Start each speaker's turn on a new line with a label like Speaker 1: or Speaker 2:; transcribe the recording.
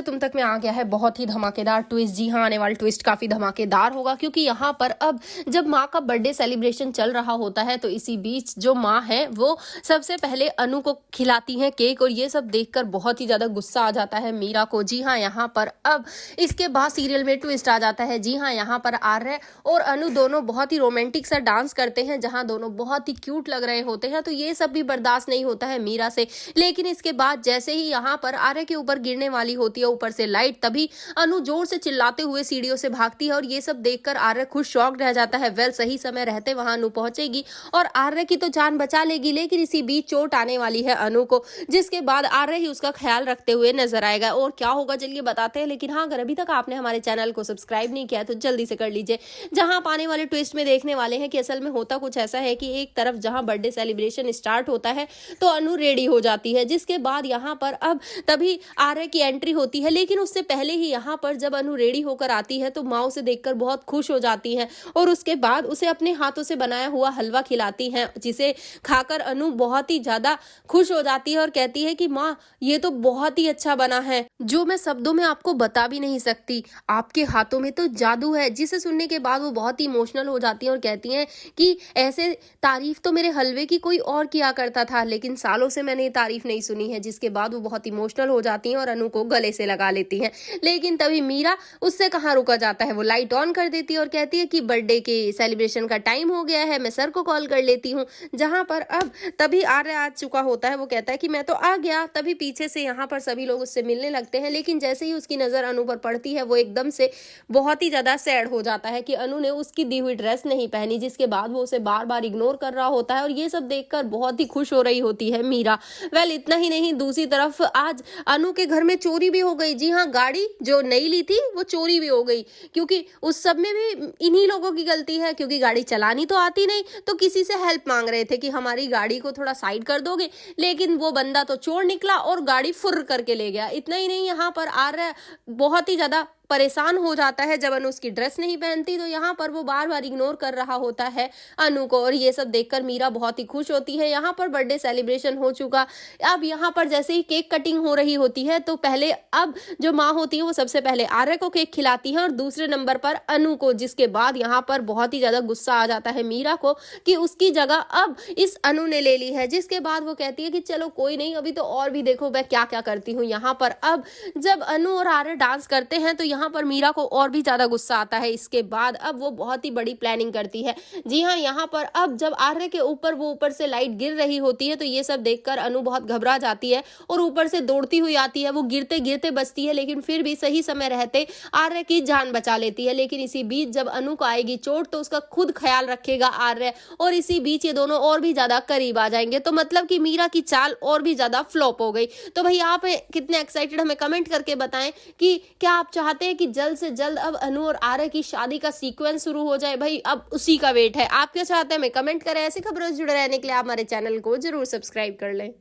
Speaker 1: तुम तक में आ गया है बहुत ही धमाकेदार ट्विस्ट। जी हाँ, आने वाला ट्विस्ट काफी धमाकेदार होगा क्योंकि यहाँ पर अब जब माँ का बर्थडे सेलिब्रेशन चल रहा होता है तो इसी बीच जो माँ है वो सबसे पहले अनु को खिलाती है केक, और ये सब देखकर बहुत ही ज्यादा गुस्सा आ जाता है मीरा को। जी हाँ, यहाँ पर अब इसके बाद सीरियल में ट्विस्ट आ जाता है। जी हाँ, यहाँ पर आर्य और अनु दोनों बहुत ही रोमांटिक सा डांस करते हैं जहाँ दोनों बहुत ही क्यूट लग रहे होते हैं, तो ये सब भी बर्दाश्त नहीं होता है मीरा से। लेकिन इसके बाद जैसे ही यहाँ पर आर्य के ऊपर गिरने वाली होती है ऊपर से लाइट, तभी अनु जोर से चिल्लाते हुए सीढ़ियों से भागती है और ये सब देखकर आर्य खुद शॉक रह जाता है। वेल, सही समय रहते वहां अनु पहुंचेगी और आर्य की तो जान बचा लेगी, लेकिन इसी बीच चोट आने वाली है अनु को, जिसके बाद आर्य ही उसका ख्याल रखते हुए नजर आएगा। और क्या होगा चलिए बताते हैं, लेकिन हाँ, अगर अभी तक आपने हमारे चैनल को सब्सक्राइब नहीं किया तो जल्दी से कर लीजिए। जहां आप आने वाले ट्विस्ट में देखने वाले हैं कि असल में होता कुछ ऐसा है कि एक तरफ जहां बर्थडे सेलिब्रेशन स्टार्ट होता है तो अनु रेडी हो जाती है, जिसके बाद यहाँ पर अब तभी आर्य की एंट्री होती है। लेकिन उससे पहले ही यहाँ पर जब अनु रेडी होकर आती है तो माँ उसे देखकर बहुत खुश हो जाती है और उसके बाद उसे अपने हाथों से बनाया हुआ हलवा खिलाती हैं, जिसे खाकर अनु बहुत ही ज्यादा खुश हो जाती है और कहती है कि माँ, ये तो बहुत ही अच्छा बना है, जो मैं शब्दों में आपको बता भी नहीं सकती। आपके हाथों में तो जादू है। जिसे सुनने के बाद वो बहुत ही इमोशनल हो जाती है और कहती हैं कि ऐसे तारीफ तो मेरे हलवे की कोई और किया करता था, लेकिन सालों से मैंने ये तारीफ नहीं सुनी है। जिसके बाद वो बहुत इमोशनल हो जाती हैं और अनु को गले से लगा लेती हैं। लेकिन तभी मीरा उससे कहाँ रुका जाता है, वो लाइट ऑन कर देती है और कहती है कि बर्थडे के सेलिब्रेशन का टाइम हो गया है, मैं सर को कॉल कर लेती हूँ। जहां पर अब तभी आर्य आ चुका होता है, वो कहता है कि मैं तो आ गया। तभी पीछे से यहाँ पर सभी लोग उससे मिलने लगते हैं, लेकिन जैसे ही उसकी नजर अनु पर पड़ती है वो एकदम से बहुत ही ज्यादा सैड हो जाता है कि अनु ने उसकी दी हुई ड्रेस नहीं पहनी, जिसके बाद वो उसे बार बार इग्नोर कर रहा होता है और ये सब देखकर बहुत ही खुश हो रही होती है मीरा। वेल, इतना ही नहीं, दूसरी तरफ आज अनु के घर में चोरी भी हो गई। जी हाँ, गाड़ी जो नई ली थी वो चोरी भी हो गई, क्योंकि उस सब में भी इन्हीं लोगों की गलती है, क्योंकि गाड़ी चलानी तो आती नहीं, तो किसी से हेल्प मांग रहे थे कि हमारी गाड़ी को थोड़ा साइड कर दोगे, लेकिन वो बंदा तो चोर निकला और गाड़ी फुर्र करके ले गया। इतना ही नहीं, यहाँ पर आर्य बहुत ही ज्यादा परेशान हो जाता है जब अनु उसकी ड्रेस नहीं पहनती, तो यहाँ पर वो बार बार इग्नोर कर रहा होता है अनु को, और ये सब देखकर मीरा बहुत ही खुश होती है। यहाँ पर बर्थडे सेलिब्रेशन हो चुका। अब यहाँ पर जैसे ही केक कटिंग हो रही होती है तो पहले अब जो माँ होती है वो सबसे पहले आर्य को केक खिलाती है और दूसरे नंबर पर अनु को, जिसके बाद यहाँ पर बहुत ही ज्यादा गुस्सा आ जाता है मीरा को कि उसकी जगह अब इस अनु ने ले ली है। जिसके बाद वो कहती है कि चलो कोई नहीं, अभी तो और भी देखो मैं क्या क्या करती हूँ। यहाँ पर अब जब अनु और आर्य डांस करते हैं तो यहाँ पर मीरा को और भी ज्यादा गुस्सा आता है। इसके बाद अब वो बहुत ही बड़ी प्लानिंग करती है। जी हाँ, यहाँ पर अब जब आर्य के ऊपर वो ऊपर से लाइट गिर रही होती है तो ये सब देखकर अनु बहुत घबरा जाती है और ऊपर से दौड़ती हुई आती है। वो गिरते गिरते बचती है, लेकिन फिर भी सही समय रहते आर्य की जान बचा लेती है। लेकिन इसी बीच जब अनु को आएगी चोट तो उसका खुद ख्याल रखेगा आर्य, और इसी बीच ये दोनों और भी ज्यादा करीब आ जाएंगे। तो मतलब कि मीरा की चाल और भी ज्यादा फ्लॉप हो गई। तो भाई, आप कितने एक्साइटेड हमें कमेंट करके बताएं कि क्या आप चाहते हैं कि जल्द से जल्द अब अनु और आर्य की शादी का सीक्वेंस शुरू हो जाए। भाई, अब उसी का वेट है। आप क्या चाहते हैं हमें कमेंट करें। ऐसी खबरों से जुड़े रहने के लिए आप हमारे चैनल को जरूर सब्सक्राइब कर लें।